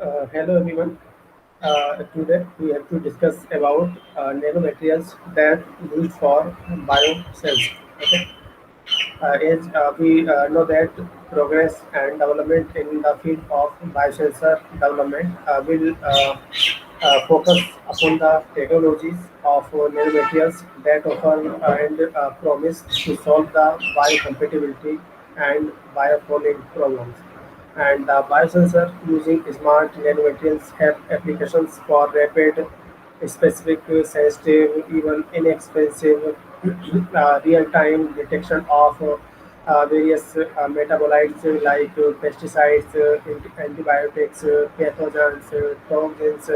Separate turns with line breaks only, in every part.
Hello everyone. Today we have to discuss about nanomaterials that used for biocells. Okay. As we know that progress and development in the field of biosensor development will focus upon the technologies of nanomaterials that offer and promise to solve the biocompatibility and biofouling problems. And the biosensor using smart nanomaterials have applications for rapid, specific, sensitive, even inexpensive real-time detection of various metabolites like pesticides, antibiotics, pathogens, toxins,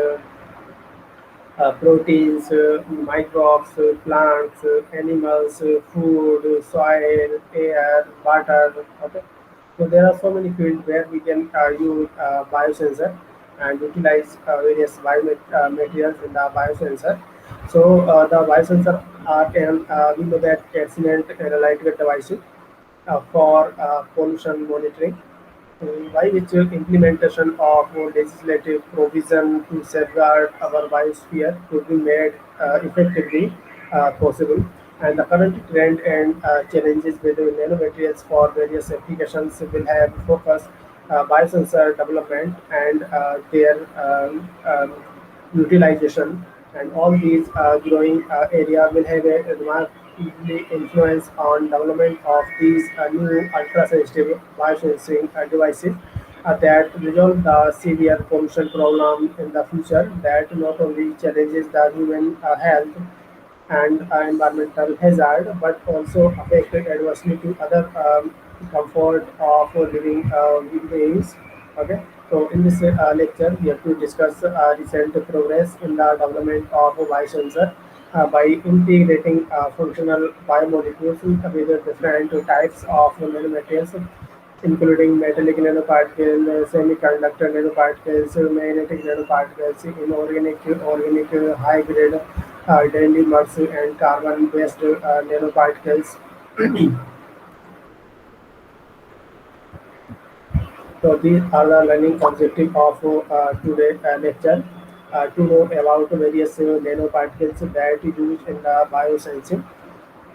proteins, microbes, plants, animals, food, soil, air, water. Okay. So there are so many fields where we can use biosensor and utilize various biomaterials in the biosensor. So the biosensor are we know that excellent analytical devices for pollution monitoring, by which implementation of legislative provision to safeguard our biosphere could be made effectively possible. And the current trend and challenges with the nanomaterials for various applications will have focus biosensor development and their utilization. And all these growing area will have a remarkably influence on development of these new ultra-sensitive biosensing devices that resolve the severe pollution problem in the future that not only challenges the human health and environmental hazard, but also affect adversely to other comfort of living beings. Okay, so in this lecture, we have to discuss recent progress in the development of a biosensor by integrating functional biomolecules with different types of nanomaterials, including metallic nanoparticles, semiconductor nanoparticles, magnetic nanoparticles, inorganic, organic, high-grade dendrimers, and carbon-based nanoparticles. So these are the learning objective of today's lecture. To know about various nanoparticles that used in the biosensing,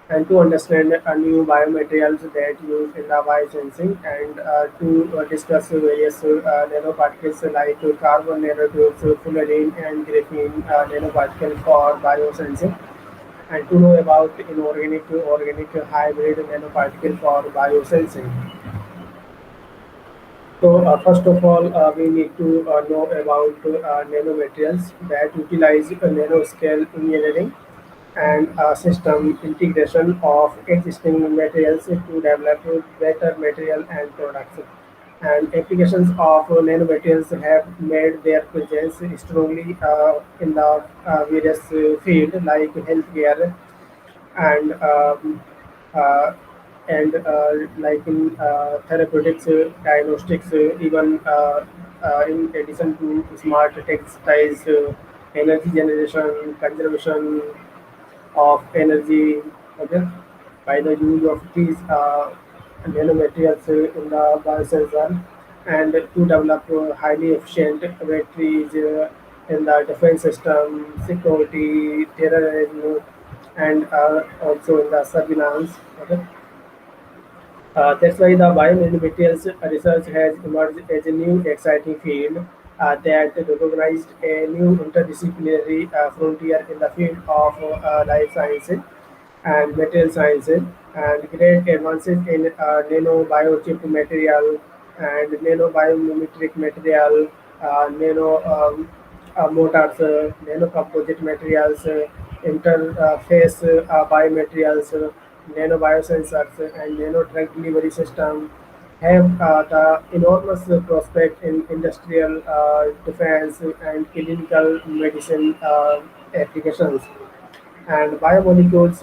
and to understand new biomaterials that used in the biosensing, and to discuss various nanoparticles like carbon nanotubes, fullerene and graphene nanoparticle for biosensing, and to know about inorganic organic hybrid nanoparticle for biosensing. So first of all, we need to know about nanomaterials that utilize nanoscale engineering and system integration of existing materials to develop better material and products. And applications of nanomaterials have made their presence strongly in the various fields like healthcare and uh, like in therapeutics, diagnostics, even in addition to smart textiles, energy generation, conservation of energy, okay, by the use of these nanomaterials in the biosensor, and to develop highly efficient batteries in the defense system, security, terrorism, and also in the surveillance. Okay. That's why the biomaterials research has emerged as a new exciting field that recognized a new interdisciplinary frontier in the field of life sciences and material sciences, and great advances in nanobiochip material and nanobiomimetic material, nano motors, nanocomposite materials, interface biomaterials, nanobiosensors, and nanodrug delivery system have the enormous prospect in industrial defense and clinical medicine applications. And biomolecules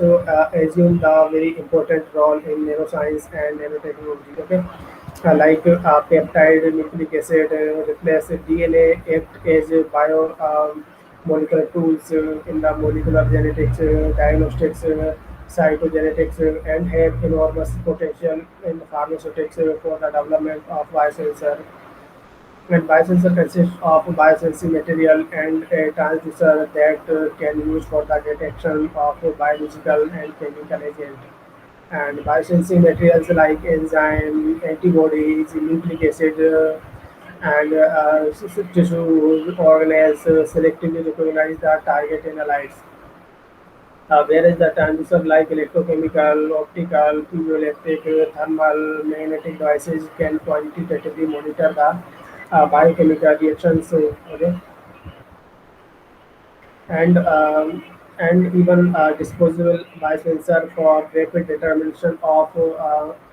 assume the very important role in neuroscience and nanotechnology. Okay, like peptide, nucleic acid replace DNA, act as bio molecular tools in the molecular genetics, diagnostics, cytogenetics, and have enormous potential in pharmaceutics for the development of biosensor. And biosensor consists of biosensing material and a transducer that can use for the detection of biological and chemical agents. And biosensing materials like enzyme, antibodies, nucleic acid, and tissue organelles selectively recognize the target analytes. Whereas the transducer like electrochemical, optical, piezoelectric, thermal, magnetic devices can quantitatively monitor the biochemical reactions. Okay, and even disposable biosensor for rapid determination of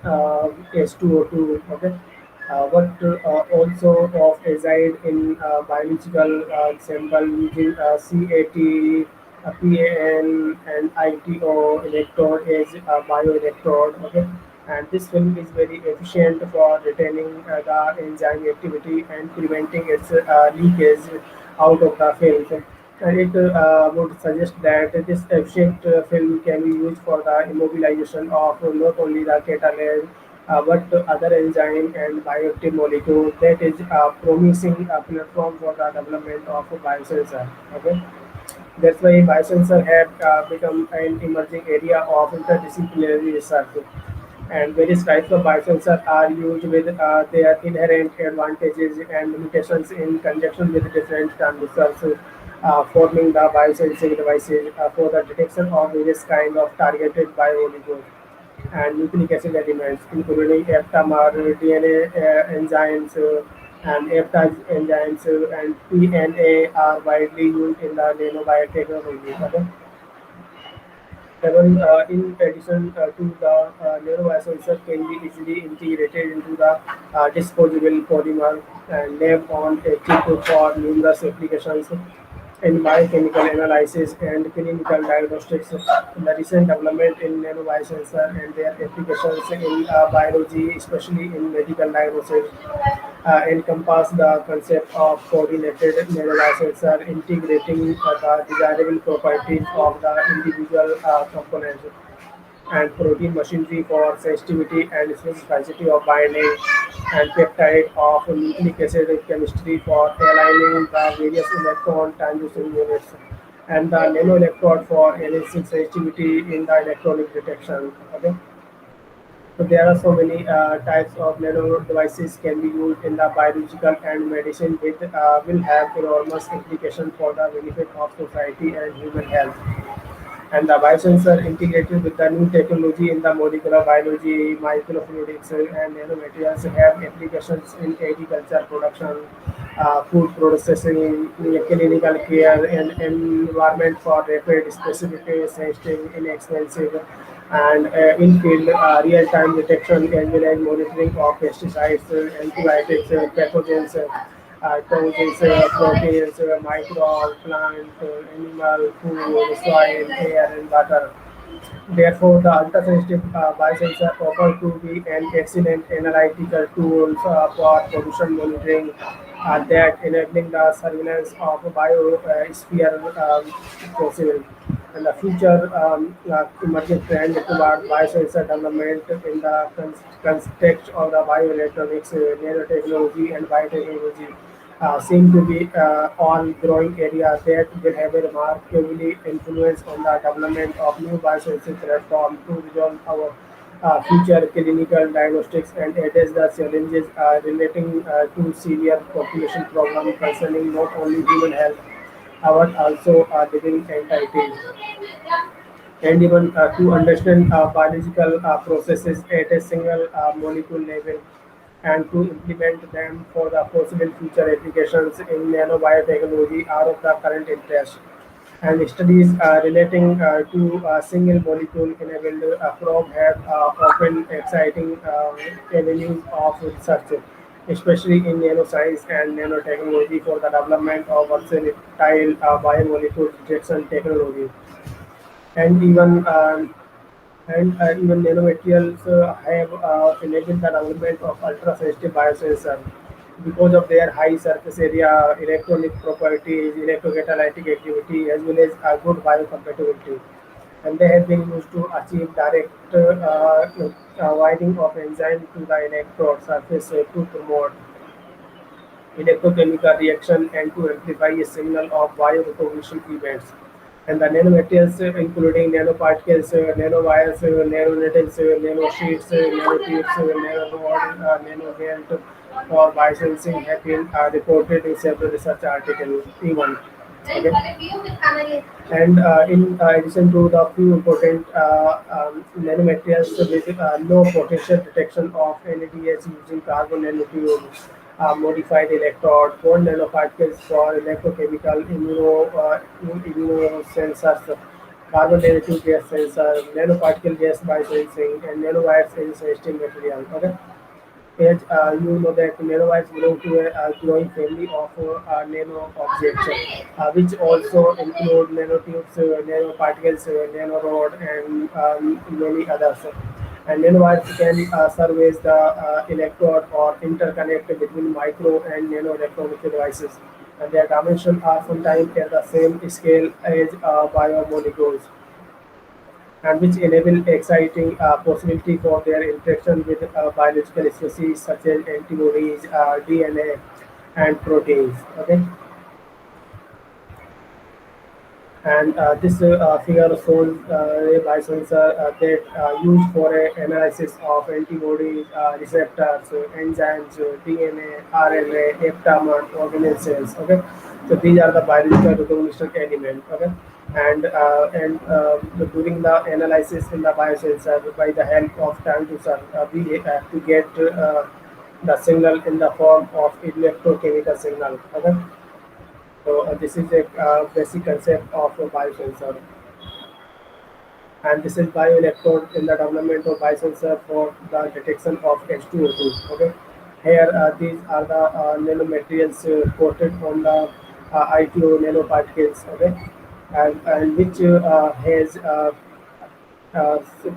H2O2. Okay, but also of azide in biological sample using CAT, PAN, and ITO electrode as a bioelectrode. Okay, and this film is very efficient for retaining the enzyme activity and preventing its leakage out of the film. And it would suggest that this efficient film can be used for the immobilization of not only the catalase but other enzyme and bioactive molecule. That is a promising platform for the development of a biosensor. Okay, that's why biosensor have become an emerging area of interdisciplinary research. And various types of biosensors are used with their inherent advantages and limitations in conjunction with different transducers, forming the biosensing devices for the detection of various kinds of targeted biomolecules and nucleic acid elements, including aptamer, DNA enzymes, and aptase enzymes, and PNA are widely used in the nanobiotechnology. Okay? Even in addition to the neurobiosensor can be easily integrated into the disposable polymer and lab on a chip for numerous applications in biochemical analysis and clinical diagnostics. The recent development in nanobiosensor and their applications in biology, especially in medical diagnosis, encompass the concept of coordinated neurosensor integrating the desirable properties of the individual components and protein machinery for sensitivity and specificity of binding and peptide of nucleic acid chemistry for aligning the various electron transition units and the nanoelectrode for enhancing sensitivity in the electronic detection. Okay. So there are so many types of nano devices can be used in the biological and medicine with will have enormous implication for the benefit of society and human health. And the biosensor integrated with the new technology in the molecular biology, microfluidics, and nanomaterials have applications in agriculture production, food processing, clinical care, and environment for rapid, specific, sensitive, inexpensive, and in-field real-time detection as well as monitoring of pesticides, antibiotics, pathogens, toxins, proteins, micro, plant, animal, food, soil, air, and water. Therefore, the ultra-sensitive biosensor offer to be an excellent analytical tool for pollution monitoring that enabling the surveillance of biosphere possible. And the future emerging trend toward biosensor development in the context of the bioelectronics, nanotechnology, and biotechnology seem to be all growing areas that will have a remarkably influence on the development of new biosensing platforms to resolve our future clinical diagnostics and address the challenges relating to severe population problems concerning not only human health but also living entities and even to understand biological processes at a single molecule level and to implement them for the possible future applications in nanobiotechnology are of the current interest. And studies relating to a single molecule enabled probe have opened exciting avenues of research, especially in nanoscience and nanotechnology for the development of versatile biomolecule detection technology and even nanomaterials have enabled the development of ultra-sensitive biosensors because of their high surface area, electronic properties, electrocatalytic activity, as well as good biocompatibility. And they have been used to achieve direct winding of enzyme to the electrode surface to promote electrochemical reaction and to amplify a signal of biorecognition events. And the nanomaterials, including nanoparticles, nanowires, nanonettles, nanosheets, nanotubes, nanorod, nanogelt, or biosensing have been reported in several research articles. Even. Okay. And in addition to the few important nanomaterials with low potential detection of NADH using carbon nanotubes, modified electrode, gold nanoparticles for electrochemical immunosensors, carbon nanotube gas sensor, nanoparticle gas biosensing, and nanowires in sensitive material. Okay. As you know that nanowires belong to a growing family of nano objects, which also include nanotubes, nanoparticles, nanorod, and many others. And nanowires can serve as the electrode or interconnect between micro and nano electronic devices. And their dimensions are sometimes at the same scale as biomolecules, and which enable exciting possibility for their interaction with biological species such as antibodies, DNA, and proteins. Okay, and this figure shows a biosensor that used for a analysis of antibodies, receptors, enzymes, DNA, RNA, aptamer, organelle cells. Okay, so these are the biological recognition elements. Okay, and during the analysis in the biosensor, by the help of transducer, we have to get the signal in the form of electrochemical signal. Okay, so this is a basic concept of a biosensor, and this is bioelectrode in the development of biosensor for the detection of H2O2. Okay, here these are the nanomaterials coated on the ITO nanoparticles. Okay, and which has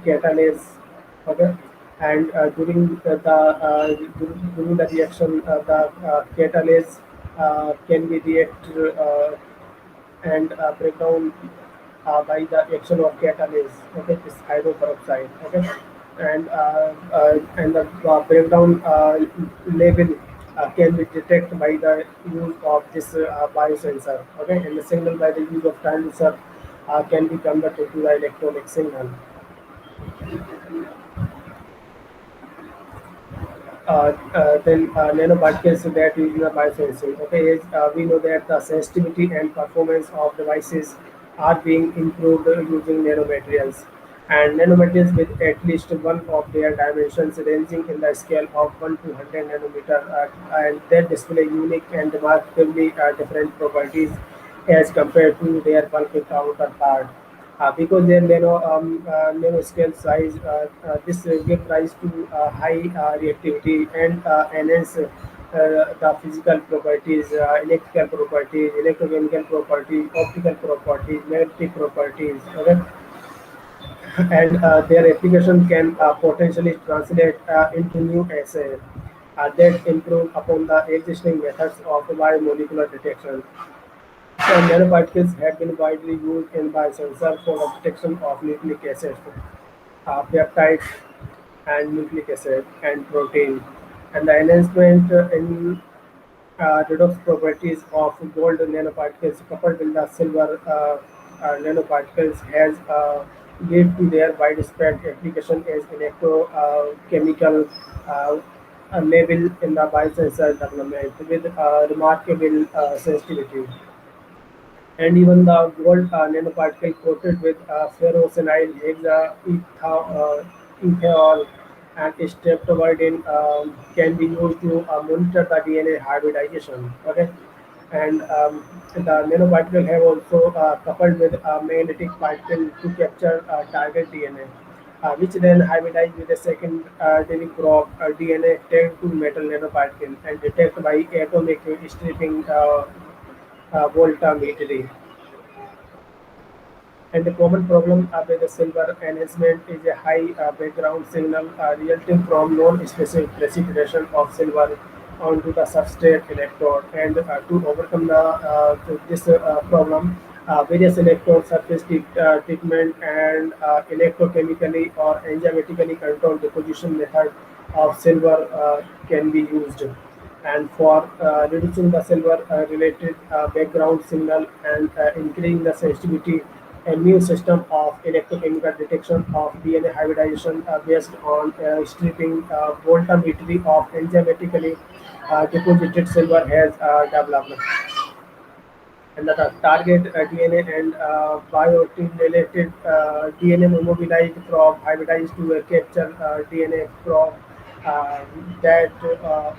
catalase. Okay, and during the reaction, the catalase can be reacted and breakdown by the action of catalase. Okay, this hydroperoxide. Okay, and the breakdown level can be detected by the use of this biosensor. Okay, and the signal by the use of transducer can be converted to the electronic signal. Then nanoparticles that is in the biosensing. Okay, we know that the sensitivity and performance of devices are being improved using nanomaterials. And nanomaterials with at least one of their dimensions ranging in the scale of 1 to 100 nanometer, and that display unique and remarkably different properties as compared to their bulky counterpart. Because their nano scale size, this give rise to high reactivity and enhance the physical properties, electrical properties, electrochemical properties, optical properties, magnetic properties. Okay, and their application can potentially translate into new assays that improve upon the existing methods of biomolecular detection. And nanoparticles have been widely used in biosensors for the detection of nucleic acids, peptides, and nucleic acid and protein. And the enhancement in redox properties of gold nanoparticles coupled with the silver nanoparticles has led to their widespread application as electrochemical level in the biosensor development with remarkable sensitivity. And even the gold nanoparticle coated with ferrocyanide, ethanol, and streptavidin can be used to monitor the DNA hybridization. Okay, and the nanoparticle have also coupled with a magnetic particle to capture target DNA. Which then hybridize with a second secondary probe DNA tagged to metal nanoparticle and detect by atomic stripping voltammetry. And the common problem with the silver enhancement is a high background signal resulting from non-specific precipitation of silver onto the substrate electrode. And to overcome this problem, various electrode surface treatment and electrochemically or enzymatically controlled deposition method of silver can be used. and for reducing the silver related background signal and increasing the sensitivity, a new system of electrochemical detection of DNA hybridization based on stripping voltammetry of enzymatically deposited silver has developed. And the target DNA and biotin-related DNA mobilized probe hybridized to capture DNA probe uh, that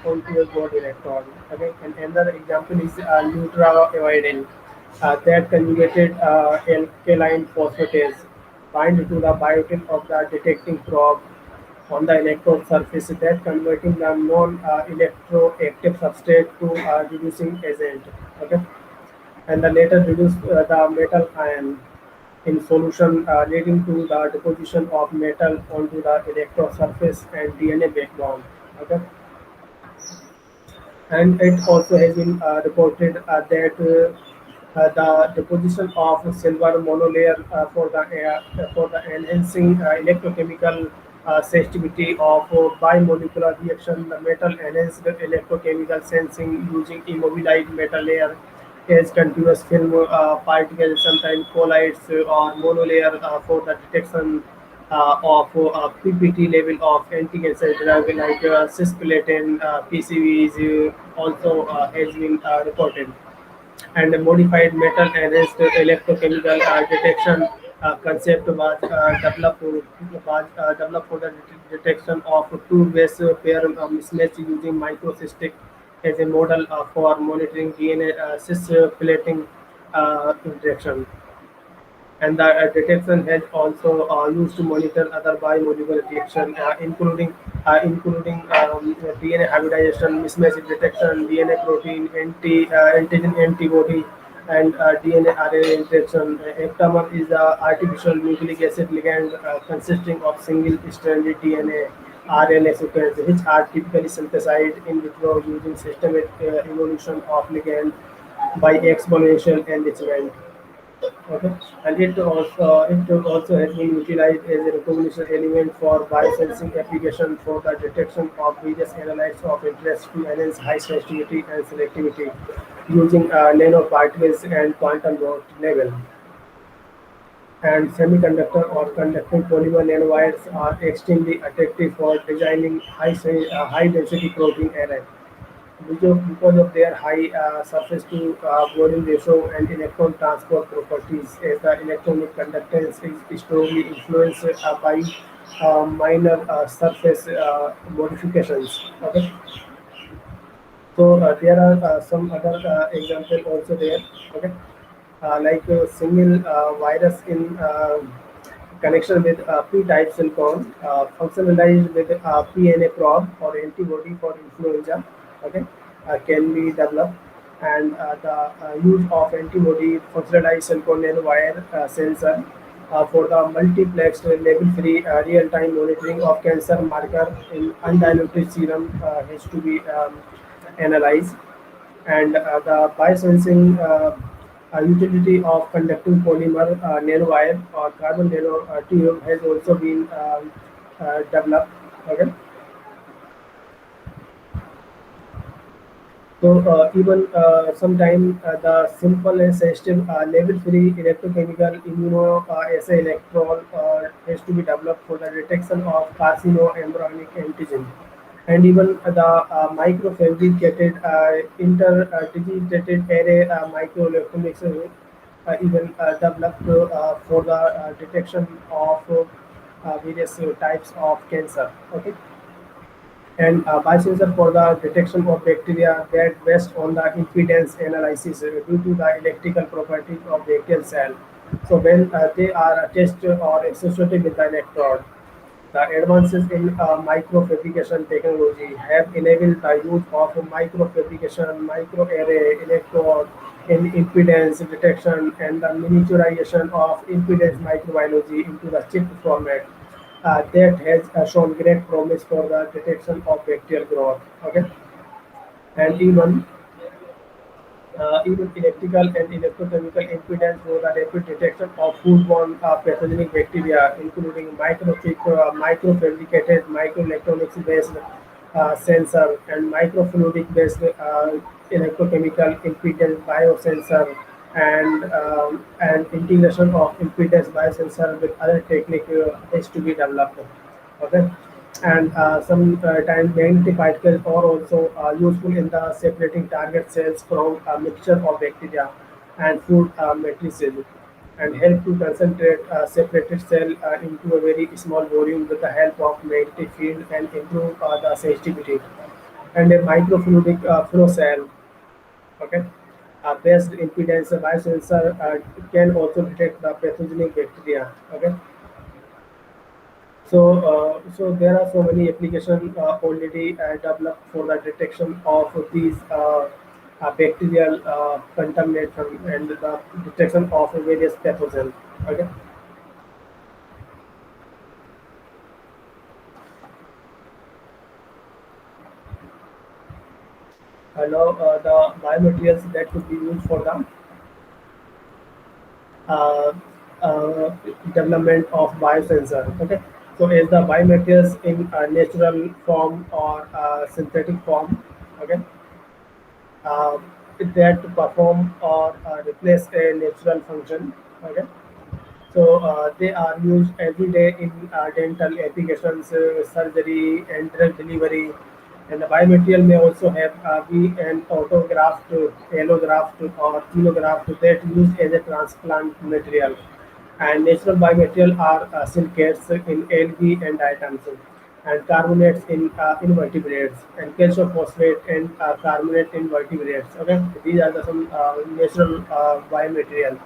onto a gold electron. Okay, and another example is neutroiodine that conjugated alkaline phosphatase bind to the biotin of the detecting probe on the electrode surface that converting the non-electroactive substrate to reducing agent. Okay, and the later reduce the metal ion in solution, leading to the deposition of metal onto the electrode surface and DNA backbone. Okay, and it also has been reported that the deposition of silver monolayer for the enhancing electrochemical sensitivity of bimolecular reaction, the metal enhanced electrochemical sensing using immobilized metal layer as continuous film particles, sometimes colloids or monolayer for the detection of PPT level of anti-cancer drug like cisplatin, PCBs also has been reported, and a modified metal enhanced electrochemical detection concept was developed for the detection of two-base pair mismatch using microcystic as a model for monitoring DNA cisplatin interaction. And the detection has also used to monitor other biomolecular reaction, including DNA hybridization, mismatch detection, DNA protein, antigen antibody, and DNA RNA interaction. Aptamer is an artificial nucleic acid ligand consisting of single-stranded DNA RNA sequence, which are typically synthesized in vitro using systematic evolution of ligand by exponential enrichment. Okay. And it also has been utilized as a recognition element for biosensing application for the detection of various analytes of interest to enhance high sensitivity and selectivity using nanoparticles and quantum dot level. And semiconductor or conducting polymer nanowires are extremely attractive for designing high density protein array because of their high surface to volume ratio and electron transport properties, as the electronic conductance is strongly influenced by minor surface modifications. Okay, so there are some other examples also there. Okay, like a single virus in connection with p-type silicon, functionalized with PNA probe or antibody for influenza, okay, can be developed. And the use of antibody functionalized silicon nanowire sensor for the multiplexed label-free real-time monitoring of cancer marker in undiluted serum has to be analyzed. And the biosensing utility of conducting polymer nanowire or carbon nanotube has also been developed. Okay, so even sometime the simple and sensitive label-free electrochemical immunoassay electron has to be developed for the detection of carcinoembryonic antigen. And even the microfabricated interdigitated array microelectronics even developed for the detection of various types of cancer. Okay, and biosensor for the detection of bacteria that based on the impedance analysis due to the electrical properties of bacterial cell. So when they are attached or associated with the electrode, the advances in microfabrication technology have enabled the use of microfabrication, microarray, electrode in impedance detection, and the miniaturization of impedance microbiology into the chip format. That has shown great promise for the detection of bacterial growth. Okay, and even electrical and electrochemical impedance for the rapid detection of foodborne pathogenic bacteria, including microchip, microfabricated microelectronics-based sensor and microfluidic based electrochemical impedance biosensor and integration of impedance biosensor with other technique is to be developed. Okay, and sometimes magnetic particles are also useful in the separating target cells from a mixture of bacteria and food matrices and help to concentrate separated cell into a very small volume with the help of magnetic field and improve the sensitivity and a microfluidic flow cell. Okay, based impedance biosensor can also detect the pathogenic bacteria. Okay, so there are so many applications already developed for the detection of these bacterial contamination and the detection of various pathogens. Okay. Now the biomaterials that could be used for the uh, uh, development of biosensor. Okay, so is the biomaterials in natural form or synthetic form? Okay, uh, that perform or replace a natural function. Okay, so they are used every day in dental applications, surgery, and drug delivery. And the biomaterial may also have be an autograft, allograft, or xenograft that used as a transplant material. And natural biomaterial are silicates in algae and diatoms, and carbonates in invertebrates, and calcium phosphate and carbonate in vertebrates. Okay, these are the some natural biomaterial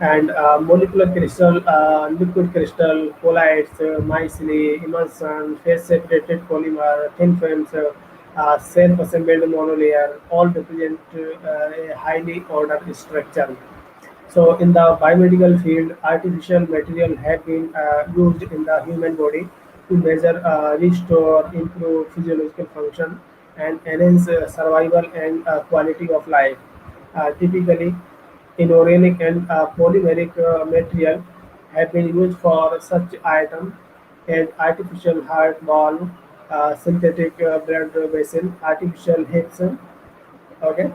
and molecular crystal, liquid crystal, colloids, myceli, emulsion, phase-separated polymer, thin films, self-assembled monolayer, all represent a highly ordered structure. So, in the biomedical field, artificial material have been used in the human body to measure, restore, improve physiological function, and enhance survival and quality of life. Typically, inorganic and polymeric material have been used for such items as artificial heart valve, synthetic blood vessel, artificial hips, okay,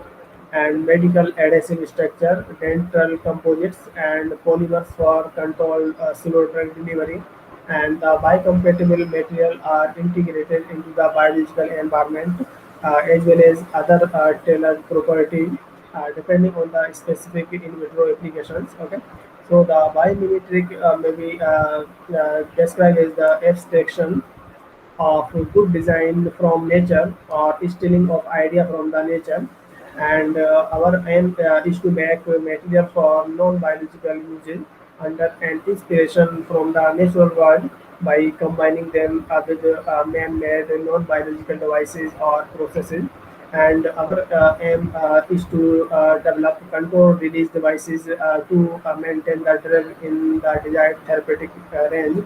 and medical adhesive structure, dental composites, and polymers for controlled slow drug delivery. And the biocompatible material are integrated into the biological environment as well as other tailored property depending on the specific in vitro applications. Okay, so the biomimetic may be described as the abstraction of good design from nature or stealing of idea from the nature and our aim is to make material for non-biological uses under an inspiration from the natural world by combining them with man-made non-biological devices or processes and our aim is to develop control release devices to maintain the drug in the desired therapeutic range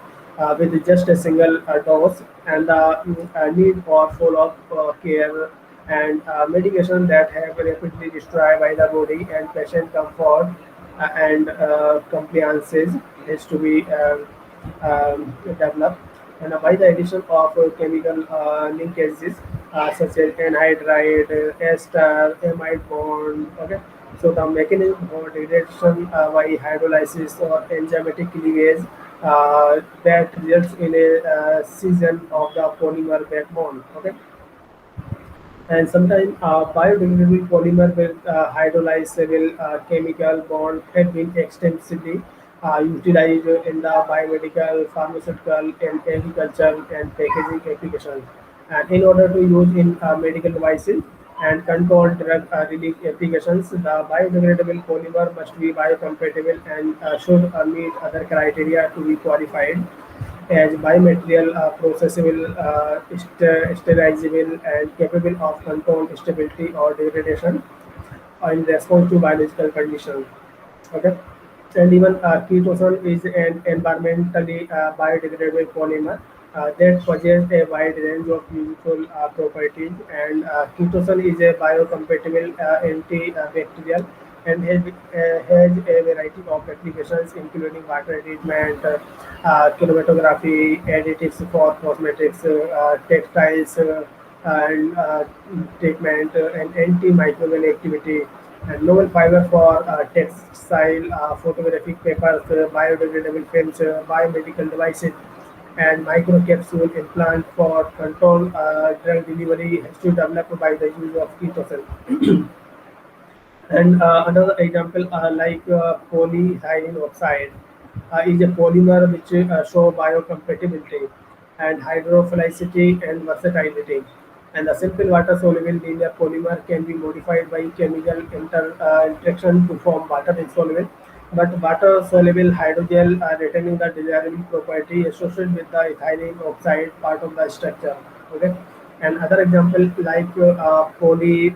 with just a single dose and the need for follow-up care and medication that have rapidly destroyed by the body and patient comfort and compliances is to be developed and by the addition of chemical linkages such as anhydride, ester, amide bond. Okay, so the mechanism for degradation by hydrolysis or enzymatic cleavage that results in a scission of the polymer backbone. Okay, and sometimes biodegradable polymer with hydrolyzable chemical bond have been extensively utilized in the biomedical, pharmaceutical, and agricultural and packaging applications. And in order to use in medical devices and controlled drug release applications, the biodegradable polymer must be biocompatible and should meet other criteria to be qualified as biomaterial processable, sterilizable, and capable of controlled stability or degradation in response to biological conditions. Okay, and even ketone is an environmentally biodegradable polymer that possesses a wide range of useful properties. And ketone is a biocompatible antibacterial and has a variety of applications, including water treatment, chromatography, additives for cosmetics, textiles. and treatment and antimicrobial activity, and novel fiber for textile, photographic papers, biodegradable films, biomedical devices, and microcapsule implant for control drug delivery has to developed by the use of ketosol. And another example, polyethylene oxide, is a polymer which show biocompatibility and hydrophilicity and versatility. And the simple water-soluble linear polymer can be modified by chemical interaction to form water-insoluble, but water-soluble hydrogel retaining the desirable property associated with the ethylene oxide part of the structure. Okay, and other example polyethylene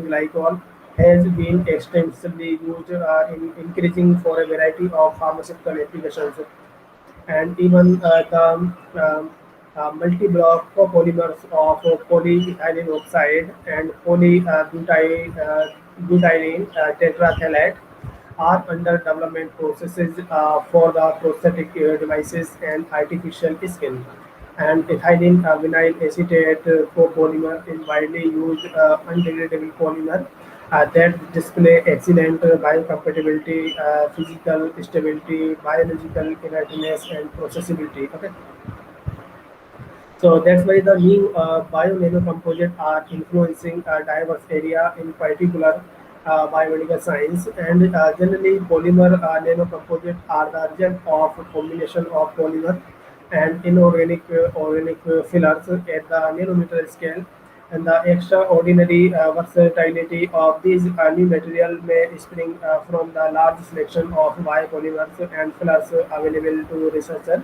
glycol has been extensively used in increasing for a variety of pharmaceutical applications, and even the multi-block polymers of polyethylene oxide and butylene tetrachelate are under development processes for the prosthetic devices and artificial skin. And ethylene vinyl acetate copolymer is widely used undegradable polymer that display excellent biocompatibility, physical stability, biological inertness, and processability. Okay, so that's why the new bio-nanocomposites are influencing a diverse area, in particular biomedical science. And generally, polymer nanocomposites are the result of a combination of polymer and inorganic organic fillers at the nanometer scale. And the extraordinary versatility of these new material may spring from the large selection of biopolymers and fillers available to researchers,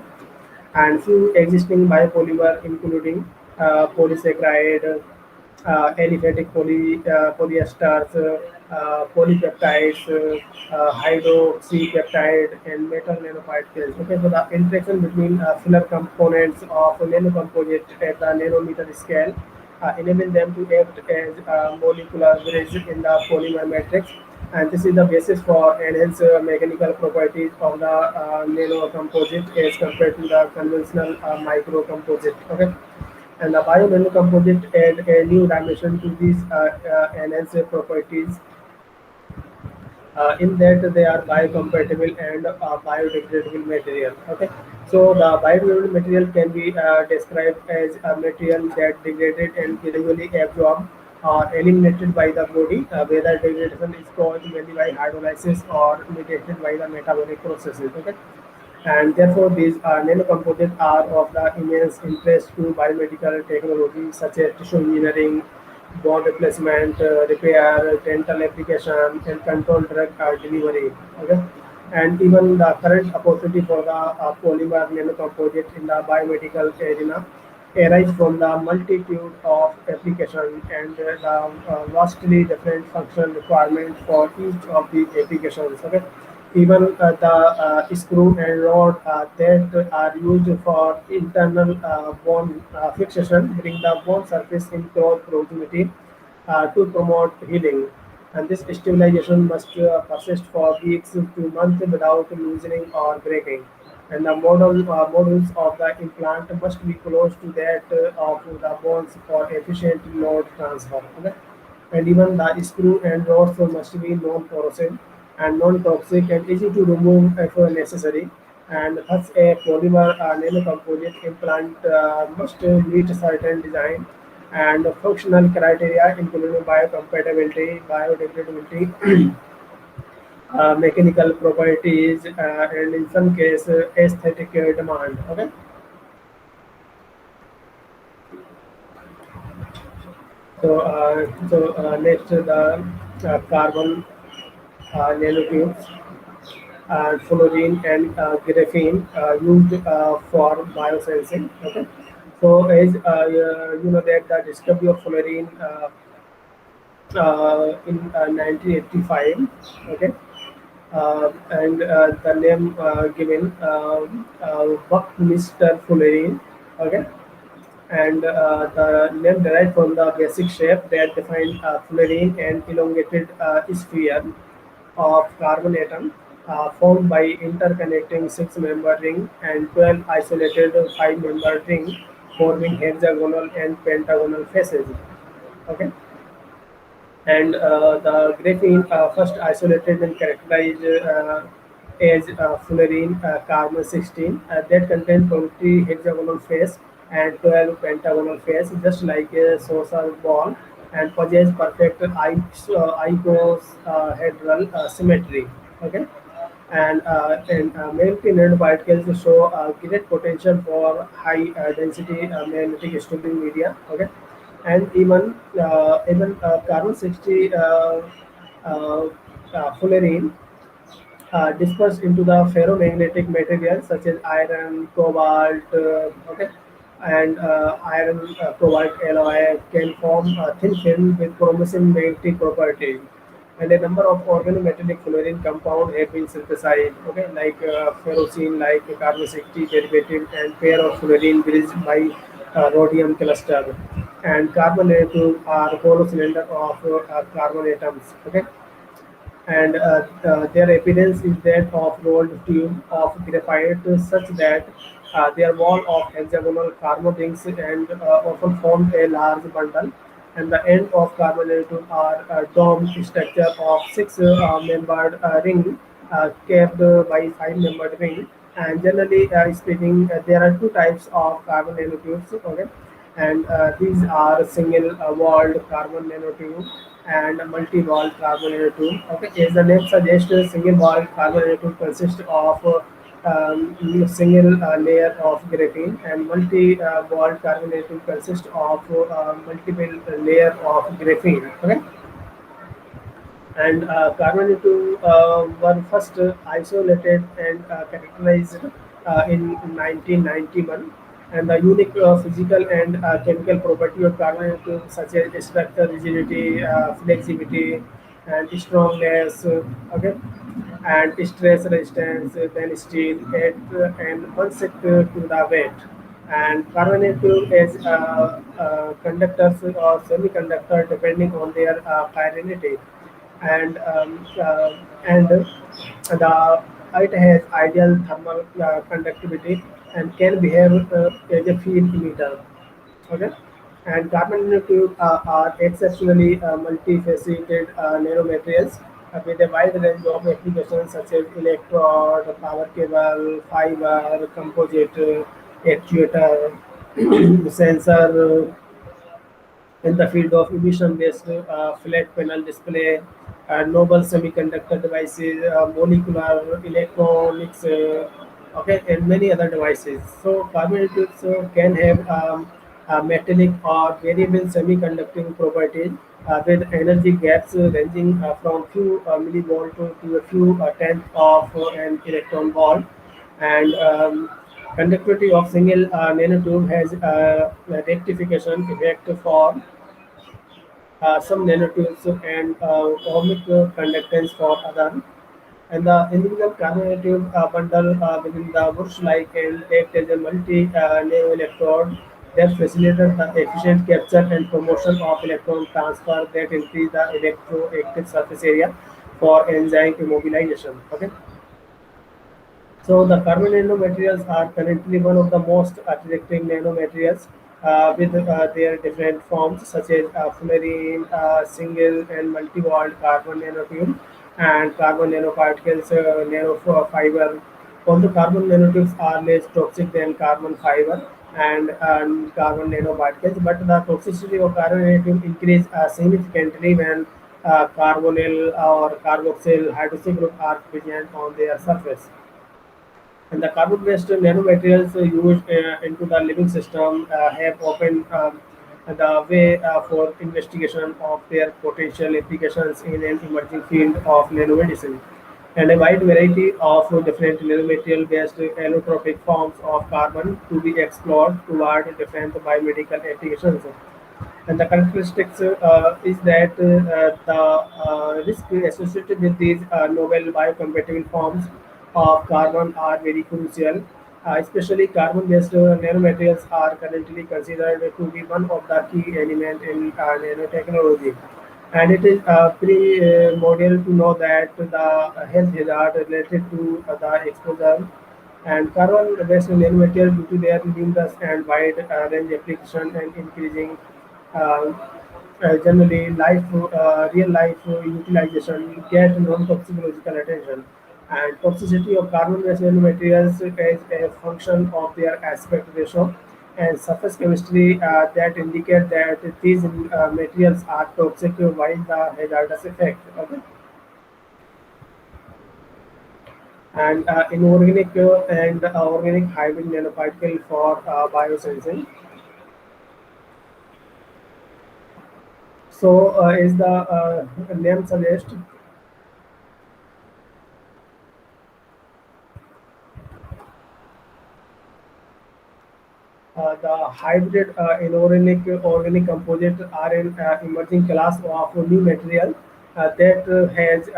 and few existing biopolymer including polysaccharide, aliphatic polyesters, polypeptides, hydroxypeptide, and metal nanoparticles. Okay, so the interaction between filler components of nanocomposite at the nanometer scale enable them to act as molecular bridge in the polymer matrix, and this is the basis for enhanced mechanical properties of the nanocomposite as compared to the conventional microcomposite. Okay, and the bio-nanocomposite add a new dimension to these enhanced properties, in that they are biocompatible and biodegradable material. Okay, so the biodegradable material can be described as a material that degraded and gradually absorbed or eliminated by the body, whether degradation is caused mainly by hydrolysis or mediated by the metabolic processes. Okay, and therefore these nanocomposites are of the immense interest to biomedical technology such as tissue engineering, bone replacement, repair, dental application, and controlled drug delivery. Okay, and even the current opportunity for the polymer nanocomposite in the biomedical arena arise from the multitude of applications and the vastly different functional requirements for each of the applications. Okay, even the screw and rod that are used for internal bone fixation bring the bone surface in close proximity to promote healing. And this stabilization must persist for weeks to months without loosening or breaking. And the models of the implant must be close to that of the bones for efficient load transfer. Okay? And even the screw and rods must be non-corrosive and non-toxic and easy to remove if necessary. And thus, a polymer nanocomposite implant must meet certain design and functional criteria, including biocompatibility, biodegradability, mechanical properties, and in some case, aesthetic demand. Okay, next the carbon nanotubes, fluorine and graphene used for biosensing. Okay, so as you know that the discovery of fluorine in 1985. Okay, and the name given Buckminster fullerene. Okay, and the name derived from the basic shape that defined fullerene, an elongated sphere of carbon atom formed by interconnecting six-member ring and 12 isolated five-member ring forming hexagonal and pentagonal faces. Okay, and the graphene first isolated and characterized as fullerene carbon 16 that contain 20 hexagonal face and 12 pentagonal face, just like a saucer ball, and possess perfect icosahedral symmetry. Okay, and male-to-male particles show great potential for high density magnetic storage media. Okay, and even carbon 60 uh, fullerene dispersed into the ferromagnetic materials such as iron, cobalt, okay, and iron cobalt alloy can form a thin film with promising magnetic properties. And a number of organometallic fluorine compounds have been synthesized, okay, like ferrocene, like carbon 60 derivative, and pair of fluorine bridged by rhodium cluster. And carbon nanotubes are hollow cylinder of carbon atoms, okay, and their appearance is that of rolled tube of graphite such that their wall of hexagonal carbon rings and often form a large bundle, and the end of carbon nanotube are a dome structure of six membered ring capped by five membered ring. And generally speaking, there are two types of carbon nanotubes. Okay, and these are single walled carbon nanotube and multi-walled carbon nanotube. Okay, as the name suggests, single walled carbon nanotube consists of single layer of graphene, and multi-walled carbon nanotube consists of multiple layer of graphene. Okay, and carbon nanotube were first isolated and characterized in 1991. And the unique physical and chemical property of carbon nanotube, such as structure, rigidity, flexibility, and strongness, okay, and stress resistance than steel at and one set to the weight. And carbon nanotube as conductors or semiconductor depending on their chirality, and the it has ideal thermal conductivity and can behave as a field emitter. Okay, and carbon nanotubes are exceptionally multifaceted nanomaterials with a wide range of applications such as electrode, power cable, fiber, composite, actuator, sensor, in the field of emission-based flat panel display, novel semiconductor devices, molecular electronics, okay, and many other devices. So carbon nanotubes can have metallic or variable semiconducting properties with energy gaps ranging from few millivolt to a few tenth of an electron volt. And conductivity of single nanotube has a rectification effect for some nanotubes and ohmic conductance for other. And the individual carbon nanotube bundle within the bush-like and act as a multi-nano electrode that facilitates the efficient capture and promotion of electron transfer that increase the electroactive surface area for enzyme immobilization. Okay. So the carbon nanomaterials are currently one of the most attractive nanomaterials with their different forms such as fullerene, single and multi-walled carbon nanotube, and carbon nanoparticles, nanofiber. Although carbon nanotubes are less toxic than carbon fiber and carbon nanoparticles, but the toxicity of carbon nanotube increase significantly when carbonyl or carboxyl hydroxy group are present on their surface. And the carbon-based nanomaterials used into the living system have opened the way for investigation of their potential applications in an emerging field of nanomedicine. And a wide variety of different nanomaterial-based allotropic forms of carbon to be explored toward different biomedical applications. And the characteristics is that the risk associated with these novel biocompatible forms of carbon are very crucial. Especially carbon-based nanomaterials are currently considered to be one of the key elements in nanotechnology. And it is primordial to know that the health hazard related to the exposure And carbon-based nanomaterials, due to their numerous and wide range application and increasing uh, generally real life utilization, get non-toxicological attention. And toxicity of carbon-based nanomaterials is a function of their aspect ratio and surface chemistry that indicate that these materials are toxic while the hazardous effect. Okay? And inorganic and organic hybrid nanoparticle for biosensing. So, is the name suggest the hybrid inorganic organic composite are an emerging class of new material that has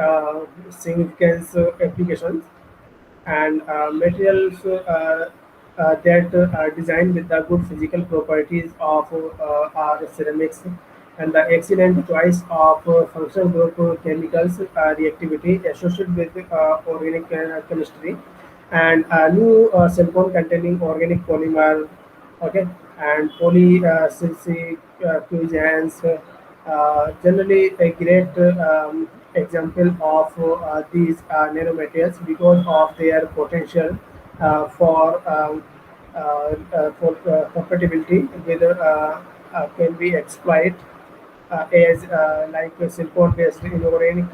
significant applications and materials that are designed with the good physical properties of our ceramics and the excellent choice of functional group chemicals reactivity associated with organic chemistry and new silicon containing organic polymer, okay, and polysilicic fusions, generally a great example of these nanomaterials because of their potential for compatibility with can be exploited as like silicon-based inorganic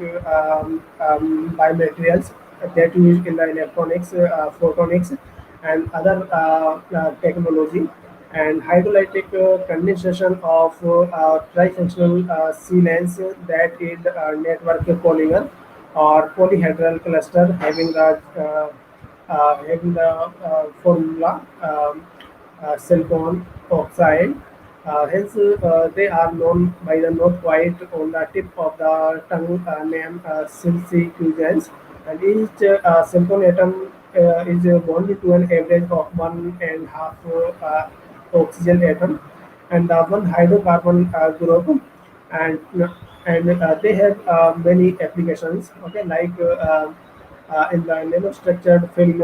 biomaterials that used in the electronics, photonics, and other technology, and hydrolytic condensation of trifunctional sealants that is network polymer or polyhedral cluster having the formula silicon oxide. Hence, they are known by the not quite on the tip of the tongue name siliciculans, and each silicon atom is bonded to an average of 1.5 oxygen atom and one hydrocarbon group, and they have many applications. Okay, like in the nanostructured film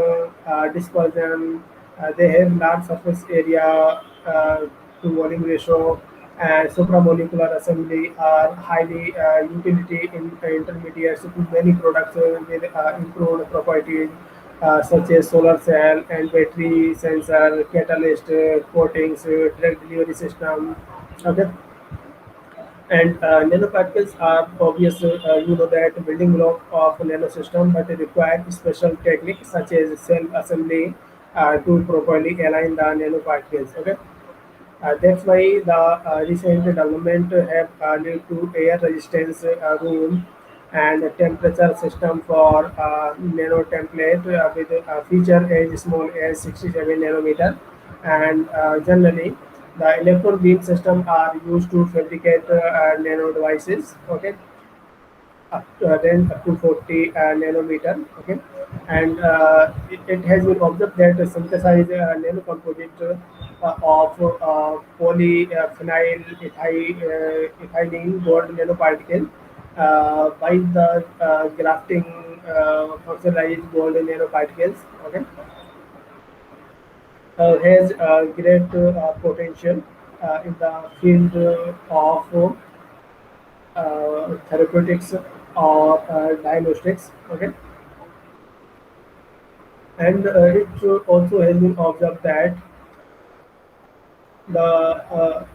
dispersion, they have large surface area to volume ratio, and supramolecular assembly are highly utility in intermediates to many products with improved properties such as solar cell and battery sensor, catalyst, coatings, drug delivery system. Okay, and nanoparticles are obvious, you know that building block of nanosystem, but they require special techniques such as cell assembly to properly align the nanoparticles. Okay, that's why the recent development have led to air resistance room and a temperature system for nano template with a feature as small as 67 nanometer, and generally the electron beam system are used to fabricate nano devices. Okay, up to 40 nanometer. Okay, and it has been observed that the synthesized nanocomposite of polyphenyl ethylene gold nanoparticle by the grafting functionalized gold nanoparticles. Okay, has great potential in the field of therapeutics or diagnostics. Okay, and it also has been observed that the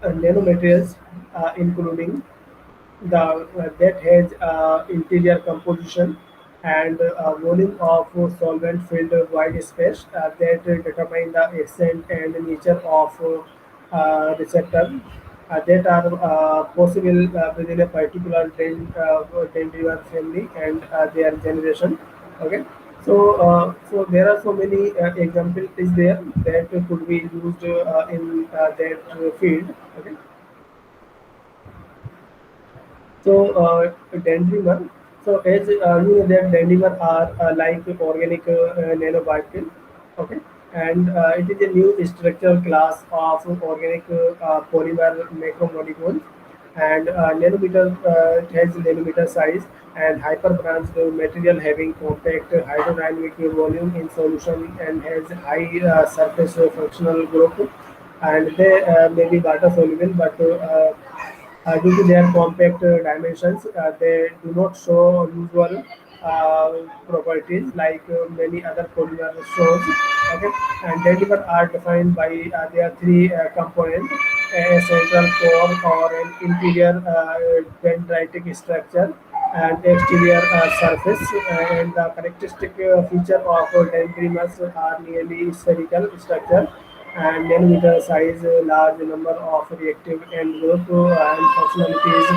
nanomaterials, including the that has interior composition and volume of solvent filled void space that determine the extent and nature of receptor that are possible within a particular dendrimer family and their generation. Okay, so there are so many examples is there that could be used in that field. Okay, so dendrimer. So as you know that dendrimer are like organic nanoparticle. Okay, and it is a new structural class of organic polymer macromolecules and nanometer it has nanometer size and hyper-branched material having compact hydrodynamic volume in solution and has high surface functional group, and they may be water soluble, but due to their compact dimensions, they do not show usual uh, properties like many other polymer shows. Okay, and dendrimer are defined by their three components: a central core or an interior dendritic structure, and exterior surface. And the characteristic feature of dendrimers are nearly spherical structure and nanometer size, large number of reactive end group and functionalities,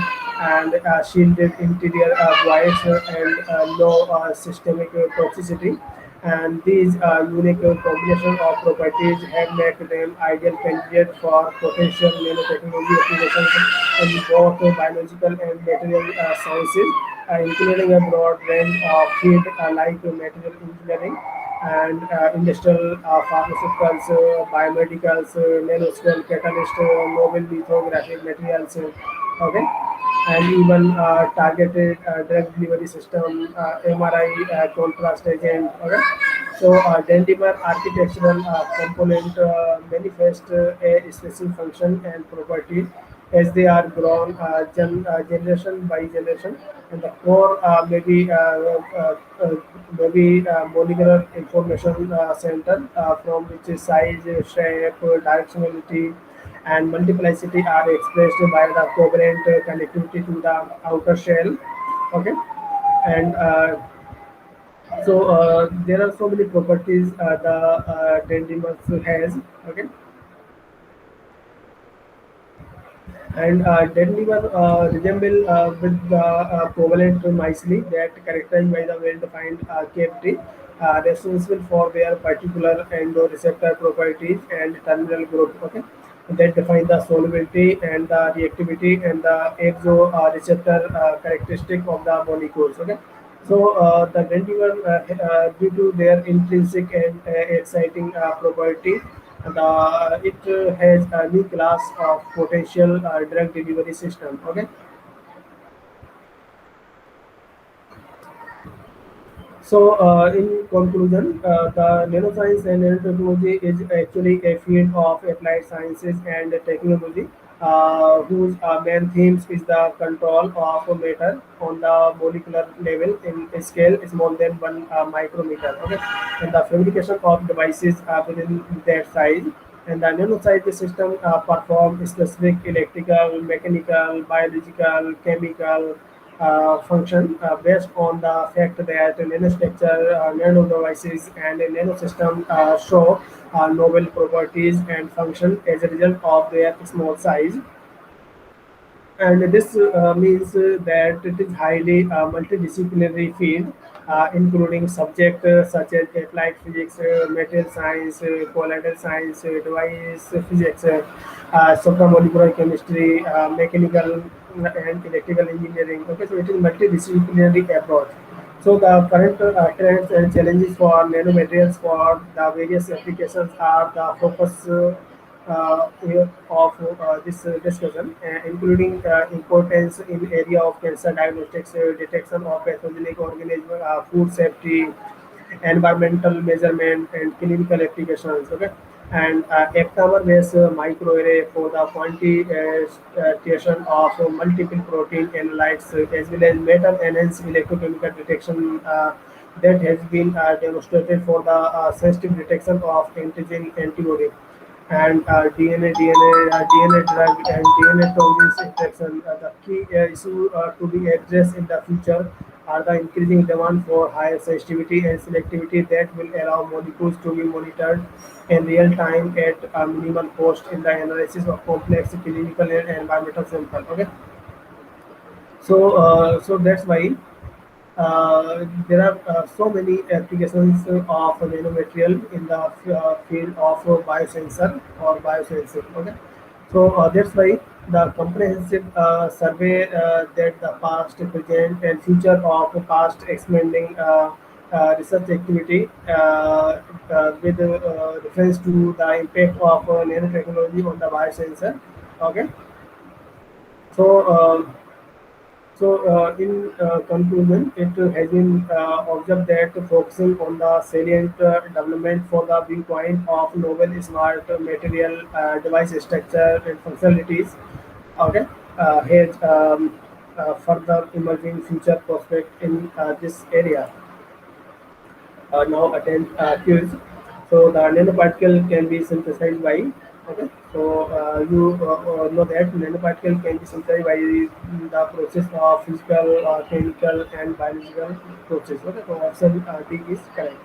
and shielded interior voids and low systemic toxicity. And these unique combination of properties have made them ideal candidate for potential nanotechnology applications in both biological and material sciences, including a broad range of fields like material engineering and industrial pharmaceuticals, biomedicals, nanoscale catalyst, novel lithographic materials, okay, and even targeted drug delivery system, MRI contrast agent. Okay, so dendrimer architectural component manifest a specific function and property as they are grown generation by generation, and the core maybe molecular information center from which is size, shape, directionality, and multiplicity are expressed by the covalent connectivity to the outer shell. Okay, and there are so many properties the dendrimer has. Okay, and dendrimer resemble with the covalent nicely that characterized by the well-defined cavity responsible for their particular endoreceptor properties and terminal group. Okay, that define the solubility and the reactivity and the exo receptor characteristic of the molecules. Okay, so the dendrimer, due to their intrinsic and exciting property, it has a new class of potential drug delivery system. Okay, so in conclusion, the nanoscience and nanotechnology is actually a field of applied sciences and technology whose main themes is the control of matter on the molecular level in a scale smaller than 1 micrometer. Okay, and the fabrication of devices within that size. And the nanoscience system perform specific electrical, mechanical, biological, chemical function based on the fact that nanostructure, nanodevices, and a nanosystem show novel properties and function as a result of their small size, and this means that it is highly multidisciplinary field, including subjects such as applied physics, material science, quantum science, device physics, supramolecular chemistry, mechanical and electrical engineering. Okay, so it is multidisciplinary approach. So the current trends and challenges for nanomaterials for the various applications are the focus of this discussion, including importance in area of cancer diagnostics, detection of pathogenic organism, food safety, environmental measurement, and clinical applications. Okay, and aptamer-based microarray for the quantitation of multiple protein analytes, as well as metal-enhanced electrochemical detection. That has been demonstrated for the sensitive detection of antigen antibody and DNA drug and DNA toxins interaction. The key issue to be addressed in the future are the increasing demand for higher sensitivity and selectivity that will allow molecules to be monitored in real time at a minimal cost in the analysis of complex clinical and environmental samples. Okay, so that's why there are so many applications of nanomaterial in the field of biosensor or biosensing. Okay, so that's why the comprehensive survey that the past, present, and future of past expanding research activity with reference to the impact of nanotechnology on the biosensor. Okay, So, in conclusion, it has been observed that focusing on the salient development for the viewpoint of novel smart material device structure and functionalities, okay, has further emerging future prospect in this area. Now attend quiz. So the nanoparticle can be synthesized by, okay. So you know that nanoparticle can be synthesized by the process of physical, chemical, and biological process. Okay, so option D is correct.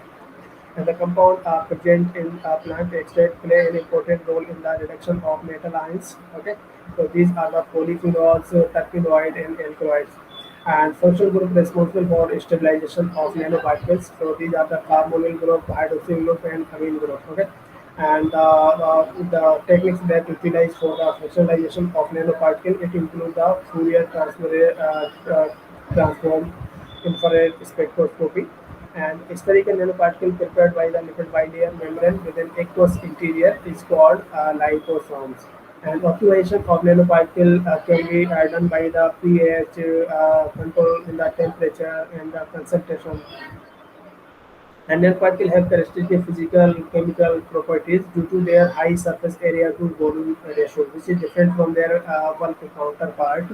And the compound present in plant extract play an important role in the reduction of metal ions. Okay, so these are the polyphenols, terpenoid, and alkaloids. And functional group responsible for stabilization of nanoparticles. So these are the carbonyl group, hydroxyl group, and amine group. Okay, and the techniques that utilize for the functionalization of nanoparticle it include the Fourier transform, infrared spectroscopy, and spherical nanoparticle prepared by the lipid bilayer membrane with an aqueous interior is called liposomes. And optimization of nanoparticle can be done by the pH control in the temperature and the concentration. And nanoparticles have characteristic physical chemical properties due to their high surface area to volume ratio, which is different from their bulk counterpart.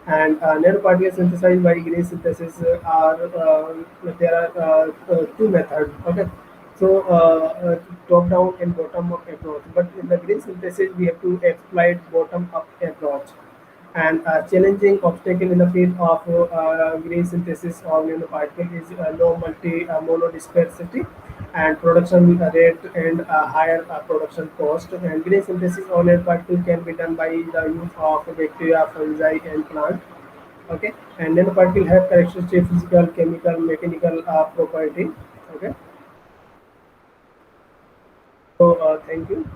And nanoparticles synthesized by Gray synthesis are there are two methods. Okay, so top down and bottom up approach. But in the Gray synthesis, we have to exploit bottom up approach. And a challenging obstacle in the field of green synthesis or nanoparticle is low monodispersity and production rate and higher production cost. And green synthesis or nanoparticle can be done by the use of bacteria, fungi, and plant. Okay, and nanoparticle have characteristic physical, chemical, mechanical property. Okay, so thank you.